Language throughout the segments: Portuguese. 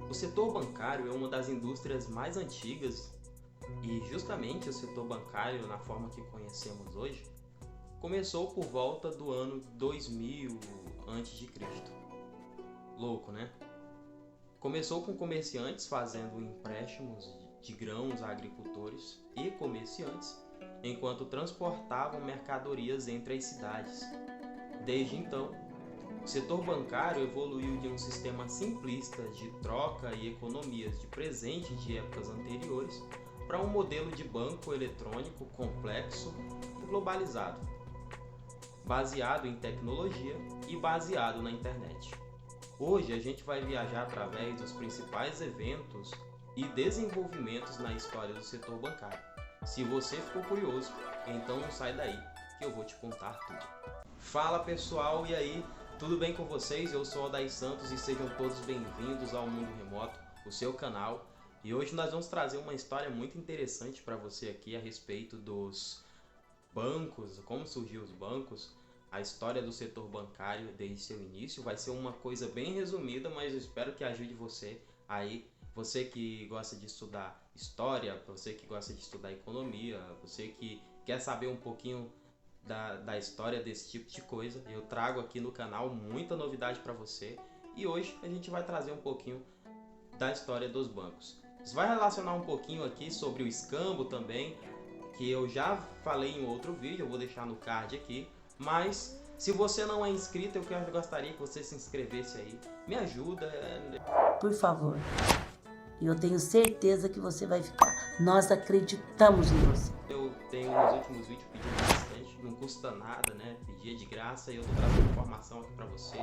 O setor bancário é uma das indústrias mais antigas e justamente o setor bancário, na forma que conhecemos hoje, começou por volta do ano 2000 a.C. Louco, né? Começou com comerciantes fazendo empréstimos de grãos a agricultores e comerciantes, enquanto transportavam mercadorias entre as cidades. Desde então, o setor bancário evoluiu de um sistema simplista de troca e economias de presentes de épocas anteriores para um modelo de banco eletrônico complexo e globalizado, baseado em tecnologia e baseado na internet. Hoje a gente vai viajar através dos principais eventos e desenvolvimentos na história do setor bancário. Se você ficou curioso, então não sai daí que eu vou te contar tudo. Fala pessoal, e aí? Tudo bem com vocês? Eu sou Aldair Santos e sejam todos bem-vindos ao Mundo Remoto, o seu canal. E hoje nós vamos trazer uma história muito interessante para você aqui a respeito dos bancos, como surgiu os bancos, a história do setor bancário desde seu início. Vai ser uma coisa bem resumida, mas eu espero que ajude você aí, você que gosta de estudar história, você que gosta de estudar economia, você que quer saber um pouquinho da história desse tipo de coisa. Eu trago aqui no canal muita novidade para você e hoje a gente vai trazer um pouquinho da história dos bancos. Isso vai relacionar um pouquinho aqui sobre o escambo também, que eu já falei em outro vídeo, eu vou deixar no card aqui. Mas se você não é inscrito, eu gostaria que você se inscrevesse aí. Me ajuda. Por favor. E eu tenho certeza que você vai ficar. Nós acreditamos em você. Eu tenho nos últimos vídeos pedindo bastante, não custa nada, né? Pedir de graça e eu tô trazendo informação aqui pra você.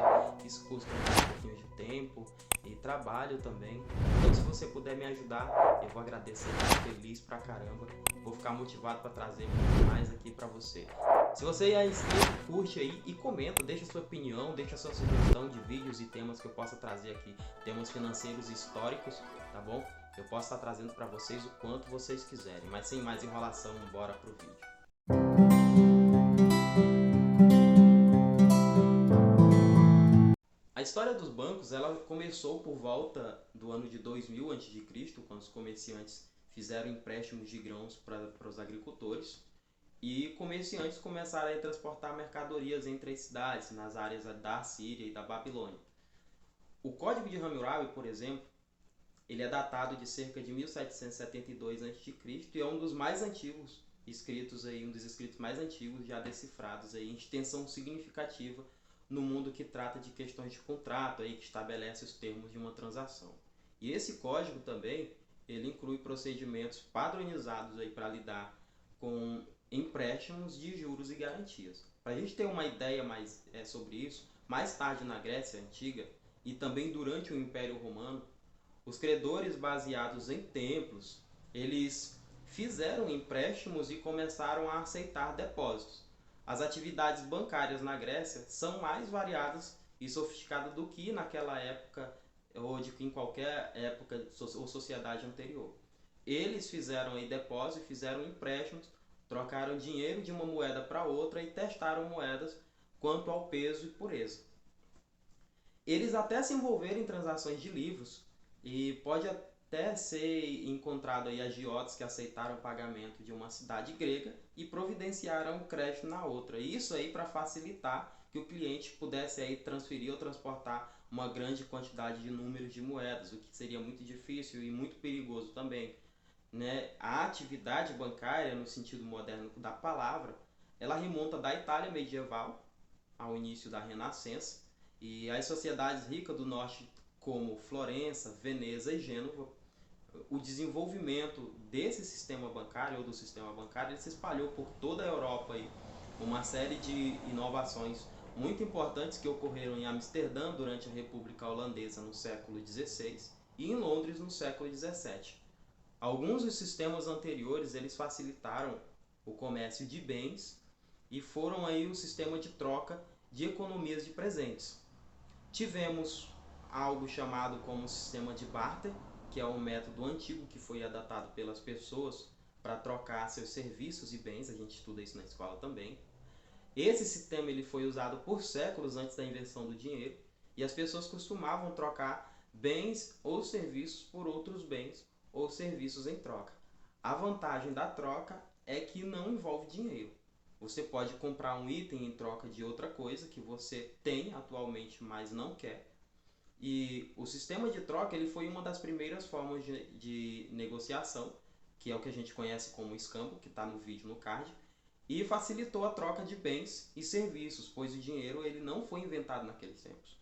Isso custa um pouquinho de tempo e trabalho também. Então se você puder me ajudar, eu vou agradecer, feliz pra caramba. Vou ficar motivado pra trazer muito mais aqui pra você. Se você é inscrito, curte aí e comenta, deixa sua opinião, deixa sua sugestão de vídeos e temas que eu possa trazer aqui. Temas financeiros e históricos, tá bom? Eu posso estar trazendo para vocês o quanto vocês quiserem. Mas sem mais enrolação, bora pro vídeo. A história dos bancos, ela começou por volta do ano de 2000 a.C., quando os comerciantes fizeram empréstimos de grãos para os agricultores. E comerciantes começaram a transportar mercadorias entre as cidades, nas áreas da Síria e da Babilônia. O Código de Hammurabi, por exemplo, ele é datado de cerca de 1772 a.C. e é um dos mais antigos escritos aí, um dos escritos mais antigos já decifrados aí, em extensão significativa no mundo que trata de questões de contrato aí, que estabelece os termos de uma transação. E esse código também, ele inclui procedimentos padronizados aí para lidar com empréstimos de juros e garantias. Para a gente ter uma ideia mais sobre isso, mais tarde na Grécia Antiga e também durante o Império Romano, os credores baseados em templos, eles fizeram empréstimos e começaram a aceitar depósitos. As atividades bancárias na Grécia são mais variadas e sofisticadas do que naquela época ou de que em qualquer época ou sociedade anterior. Eles fizeram aí depósitos, fizeram empréstimos, trocaram dinheiro de uma moeda para outra e testaram moedas quanto ao peso e pureza. Eles até se envolveram em transações de livros e pode até ser encontrado aí agiotas que aceitaram o pagamento de uma cidade grega e providenciaram um crédito na outra. Isso aí para facilitar que o cliente pudesse aí transferir ou transportar uma grande quantidade de números de moedas, o que seria muito difícil e muito perigoso também. Né? A atividade bancária, no sentido moderno da palavra, ela remonta da Itália medieval ao início da Renascença, e as sociedades ricas do norte, como Florença, Veneza e Gênova, o desenvolvimento desse sistema bancário ou do sistema bancário, ele se espalhou por toda a Europa aí, uma série de inovações muito importantes que ocorreram em Amsterdã durante a República Holandesa no século XVI e em Londres no século XVII. Alguns dos sistemas anteriores eles facilitaram o comércio de bens e foram aí o sistema de troca de economias de presentes. Tivemos algo chamado como sistema de barter, que é um método antigo que foi adaptado pelas pessoas para trocar seus serviços e bens, a gente estuda isso na escola também. Esse sistema ele foi usado por séculos antes da invenção do dinheiro e as pessoas costumavam trocar bens ou serviços por outros bens ou serviços em troca. A vantagem da troca é que não envolve dinheiro. Você pode comprar um item em troca de outra coisa que você tem atualmente, mas não quer. E o sistema de troca ele foi uma das primeiras formas de negociação, que é o que a gente conhece como escambo, que está no vídeo no card, e facilitou a troca de bens e serviços, pois o dinheiro ele não foi inventado naqueles tempos.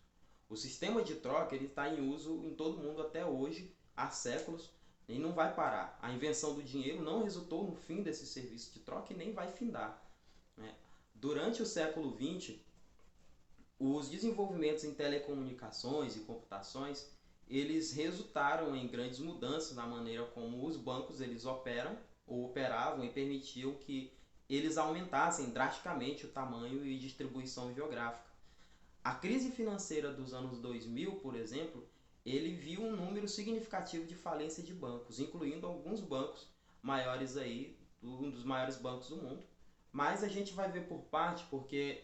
O sistema de troca ele está em uso em todo mundo até hoje, há séculos, e não vai parar. A invenção do dinheiro não resultou no fim desse serviço de troca e nem vai findar, né? Durante o século XX, os desenvolvimentos em telecomunicações e computações, eles resultaram em grandes mudanças na maneira como os bancos eles operam ou operavam e permitiam que eles aumentassem drasticamente o tamanho e distribuição geográfica. A crise financeira dos anos 2000, por exemplo, ele viu um número significativo de falência de bancos, incluindo alguns bancos maiores aí, um dos maiores bancos do mundo. Mas a gente vai ver por parte, porque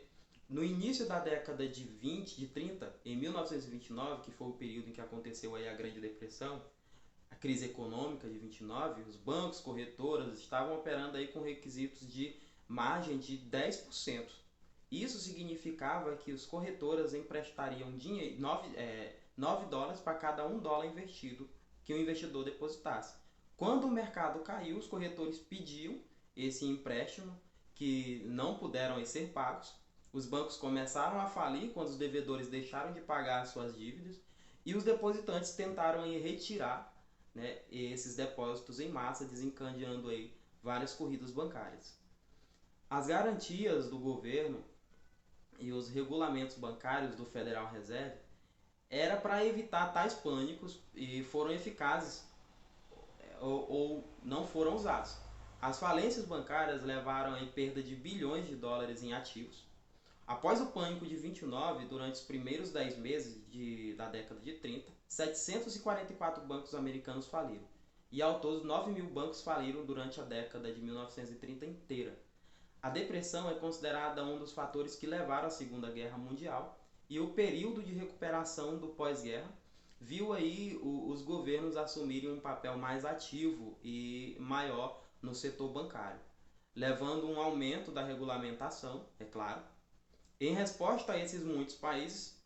no início da década de 20, de 30, em 1929, que foi o período em que aconteceu aí a Grande Depressão, a crise econômica de 29, os bancos, corretoras estavam operando aí com requisitos de margem de 10%. Isso significava que os corretoras emprestariam dinheiro, 9 dólares para cada $1 investido que o investidor depositasse. Quando o mercado caiu, os corretores pediam esse empréstimo que não puderam ser pagos. Os bancos começaram a falir quando os devedores deixaram de pagar suas dívidas e os depositantes tentaram retirar, né, esses depósitos em massa, desencadeando aí várias corridas bancárias. As garantias do governo e os regulamentos bancários do Federal Reserve era para evitar tais pânicos e foram eficazes ou não foram usados. As falências bancárias levaram a perda de bilhões de dólares em ativos. Após o pânico de 29, durante os primeiros 10 meses da década de 30, 744 bancos americanos faliram. E ao todo, 9.000 bancos faliram durante a década de 1930 inteira. A depressão é considerada um dos fatores que levaram à Segunda Guerra Mundial, e o período de recuperação do pós-guerra viu aí os governos assumirem um papel mais ativo e maior no setor bancário, levando um aumento da regulamentação, é claro. Em resposta a esses muitos países,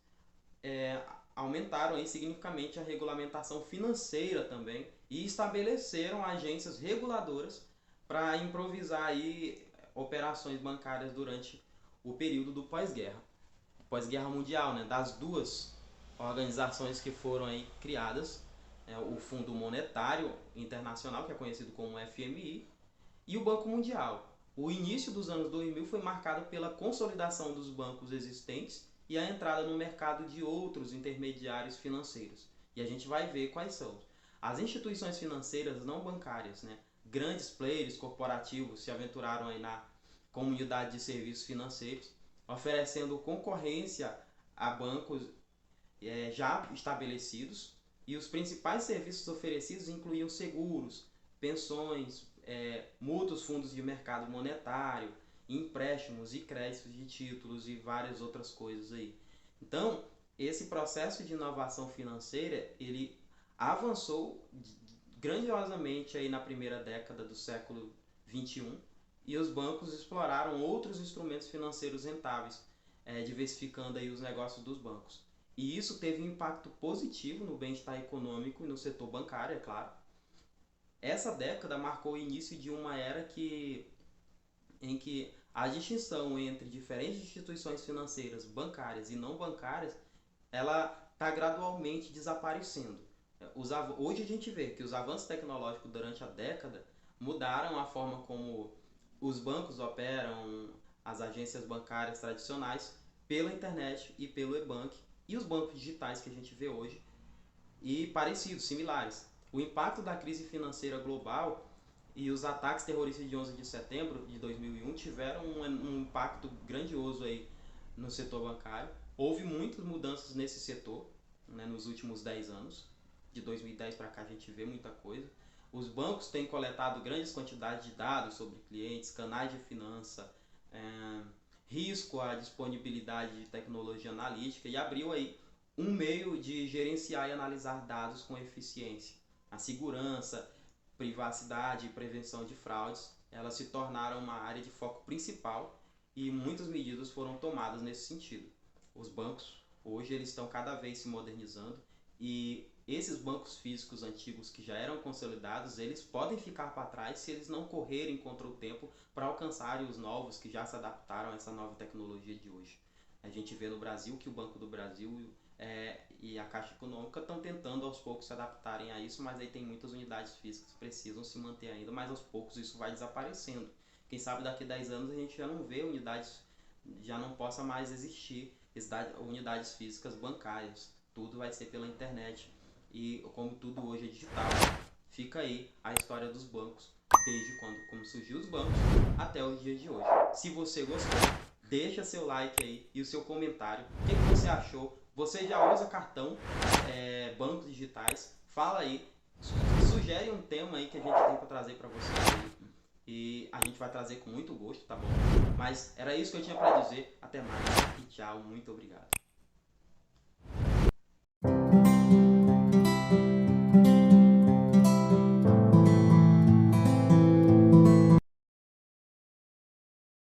aumentaram aí significativamente a regulamentação financeira também e estabeleceram agências reguladoras para improvisar aí operações bancárias durante o período do pós-guerra. Pós-guerra mundial, né, das duas organizações que foram aí criadas, o Fundo Monetário Internacional, que é conhecido como FMI, e o Banco Mundial. O início dos anos 2000 foi marcado pela consolidação dos bancos existentes e a entrada no mercado de outros intermediários financeiros. E a gente vai ver quais são. As instituições financeiras não bancárias, né? Grandes players corporativos se aventuraram aí na comunidade de serviços financeiros, oferecendo concorrência a bancos já estabelecidos, e os principais serviços oferecidos incluíam seguros, pensões, mútuos, fundos de mercado monetário, empréstimos e créditos de títulos e várias outras coisas aí. Então, esse processo de inovação financeira, ele avançou grandiosamente aí na primeira década do século 21, e os bancos exploraram outros instrumentos financeiros rentáveis, diversificando aí os negócios dos bancos. E isso teve um impacto positivo no bem-estar econômico e no setor bancário, é claro. Essa década marcou o início de uma era em que a distinção entre diferentes instituições financeiras, bancárias e não bancárias, ela está gradualmente desaparecendo. Hoje a gente vê que os avanços tecnológicos durante a década mudaram a forma como os bancos operam, as agências bancárias tradicionais, pela internet e pelo e-bank, e os bancos digitais que a gente vê hoje, e parecidos, similares. O impacto da crise financeira global e os ataques terroristas de 11 de setembro de 2001 tiveram um impacto grandioso aí no setor bancário. Houve muitas mudanças nesse setor, né, nos últimos 10 anos. De 2010 para cá a gente vê muita coisa. Os bancos têm coletado grandes quantidades de dados sobre clientes, canais de finança, risco à disponibilidade de tecnologia analítica, e abriu aí um meio de gerenciar e analisar dados com eficiência. A segurança, privacidade e prevenção de fraudes, elas se tornaram uma área de foco principal e muitas medidas foram tomadas nesse sentido. Os bancos, hoje, eles estão cada vez se modernizando e esses bancos físicos antigos que já eram consolidados, eles podem ficar para trás se eles não correrem contra o tempo para alcançarem os novos que já se adaptaram a essa nova tecnologia de hoje. A gente vê no Brasil que o Banco do Brasil e a Caixa Econômica estão tentando aos poucos se adaptarem a isso, mas aí tem muitas unidades físicas que precisam se manter ainda, mas aos poucos isso vai desaparecendo. Quem sabe daqui a 10 anos a gente já não vê unidades, já não possa mais existir unidades físicas bancárias. Tudo vai ser pela internet e como tudo hoje é digital, fica aí a história dos bancos, desde como surgiu os bancos até os dias de hoje. Se você gostou, deixa seu like aí e o seu comentário. O que você achou? Você já usa cartão, bancos digitais? Fala aí, sugere um tema aí que a gente tem para trazer para você e a gente vai trazer com muito gosto, tá bom? Mas era isso que eu tinha para dizer. Até mais e tchau, muito obrigado.